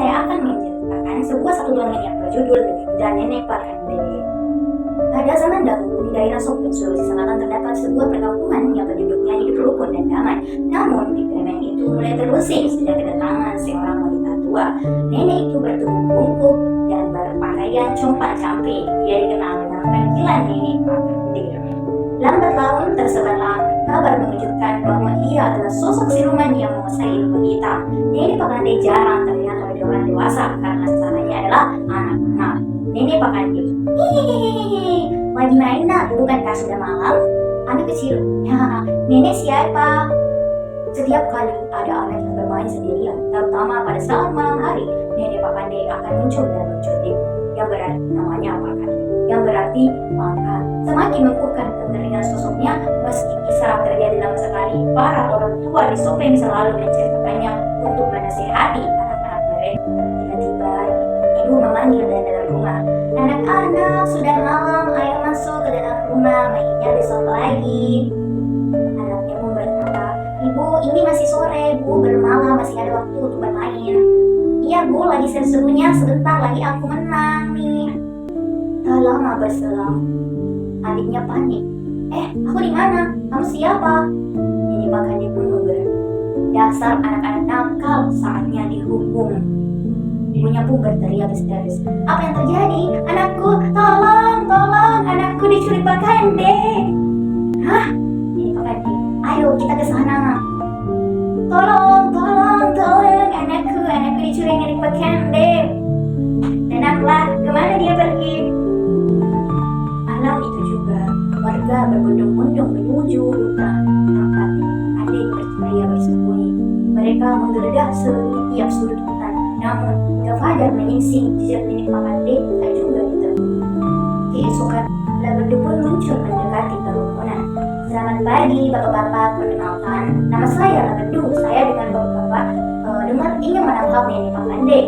saya akan menceritakan sebuah satu dongeng yang berjudul Legenda Nenek Pakande. Pada zaman dahulu, di daerah Sopin, Sulawesi Selatan terdapat sebuah perkampungan yang penduduknya hidup rukun dan damai. Namun, di permainan itu mulai terusik sejak kedatangan seorang wanita tua. Nenek itu bertubuh bungkuk dan berpakaian compang-camping. Dia dikenal dengan panggilan Nenek Pakande. Lambat laun tersebarlah kabar mengejutkan bahwa ia adalah sosok siluman yang menguasai ilmu hitam. Nenek Pakande jarang terlihat oleh orang dewasa karena sasarannya adalah anak-anak. Nenek Pakande, hehehe, lagi main nak, bukankah sudah malam? Anak kecil, ya, nenek siapa? Setiap kali ada anak yang bermain sendirian, terutama pada saat malam hari, Nenek Pakande akan muncul dan menculik. Yang berarti namanya Pakande, yang berarti maka. Semakin mengukuhkan kengeringan sosoknya, meski kisah terjadi lama sekali, para orang tua di Sopeng selalu menceritakannya untuk menasihati anak-anak mereka. Tiba-tiba ibu memanggil dari dalam rumah. Anak-anak, sudah malam, ayo masuk ke dalam rumah, mainnya besok lagi. Anaknya pun berkata, ibu, ini masih sore, bu, belum malam, masih ada waktu untuk bermain. Iya bu, lagi seru-serunya, sebentar lagi aku menang nih. Tak lama berselang, adiknya panik. Aku di mana? Kamu siapa? Nenek Pakande pun menggeram. Dasar anak-anak nakal, saatnya dihukum. Ibunya pun berteriak histeris. Apa yang terjadi? Anakku, tolong, tolong, anakku diculik Pakande. Hah? Nenek Pakande, ayo kita ke sana. Tolong, tolong, tolong, anakku diculik Nenek Pakande. Tenanglah, kemana dia pergi? Malam itu juga, warga berbondong-bondong menuju hutan tempat adik berceria bersembunyi. Mereka menggeledah setiap sudut hutan, namun hingga fajar menyingsing jejak Nenek Pakande tak juga ditemukan. Keesokan, Labedu pun muncul mendekati kerumunan. Selamat pagi bapak-bapak, perkenalkan, nama saya Labedu. Saya dengan bapak-bapak dengar ingin menangkap Nenek Pakande.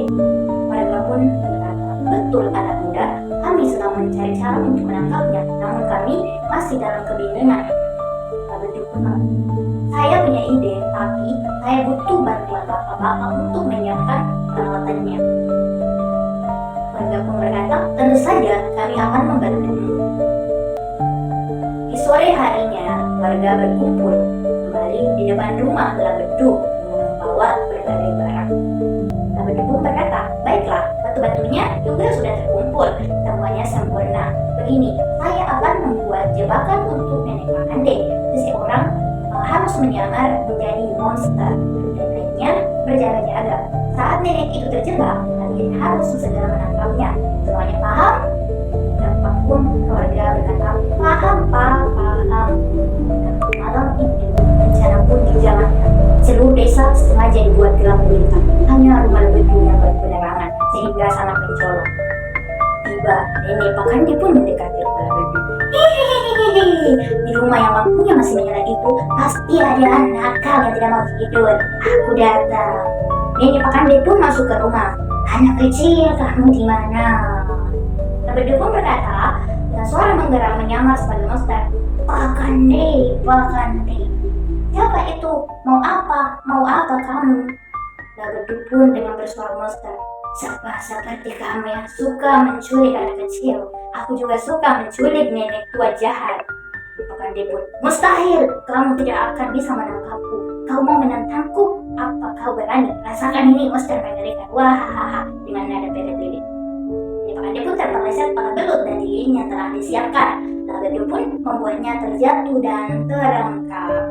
Mereka pun berkata, betul anak muda, kami sedang mencari cara untuk menangkapnya, namun kami masih dalam kebingungan. Labedu pun, saya punya ide, tapi saya butuh bantuan bapak-bapak untuk menyiapkan peralatannya. Warga pun berkata, tentu saja kami akan membantumu. Di sore harinya, warga berkumpul kembali di depan rumah Labedu membawa berbagai barang. Labedu pun berkata, baiklah, batu-batunya juga sudah terkumpul, semuanya sempurna. Begini, saya akan membuat jebakan untuk Nenek Pakande. Seseorang harus menyamar menjadi monster dan lainnya berjaga-jaga. Saat nenek itu terjebak, kalian harus segera menangkapnya. Semuanya paham? Tampak pun keluarga berkata, paham pak, paham. Malam itu rencana pun dijalankan. Seluruh desa sengaja dibuat gelap gulita. Hanya rumah Labedu yang berpenerangan sehingga sangat mencolok. Tiba, Nenek Pakande pun mendekati rumah Labedu. Hehehe, di rumah yang lampunya masih menyala itu pasti ada anak nakal yang tidak mau tidur. Aku datang. Nenek Pakande pun masuk ke rumah. Anak kecil, kamu di mana? Labedu pun berkata dengan suara menggeram menyamar sebagai monster. Pakande, Pakande. Siapa itu? Mau apa? Mau apa kamu? Labedu pun dengan bersuara monster. Seperti kamu yang suka menculik anak kecil, aku juga suka menculik nenek tua jahat. Pakande pun, mustahil, kamu tidak akan bisa menangkapku. Kau mau menantangku? Apa kau berani? Rasakan ini, monster mengerikan. Wahahaha, dengan nada pede-pede. Pakande pun terpeleset pada belut dan lilinnya telah disiapkan. Labedu pun membuatnya terjatuh dan terangkap.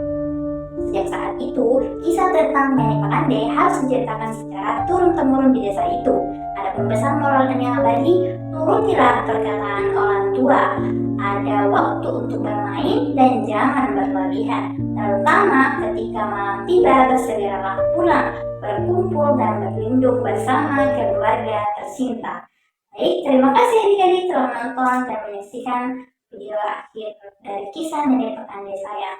Sejak saat itu, kisah tentang Nenek Pakande harus diceritakan secara turun-temurun di desa itu. Ada pesan moralnya bagi turutilah perkataan orang tua. Ada waktu untuk bermain dan jangan berlebihan. Terutama ketika malam tiba, bersegeralah pulang, berkumpul dan berlindung bersama keluarga tercinta. Baik, terima kasih adik-adik telah menonton dan menyaksikan video akhir dari kisah Nenek Pakande saya.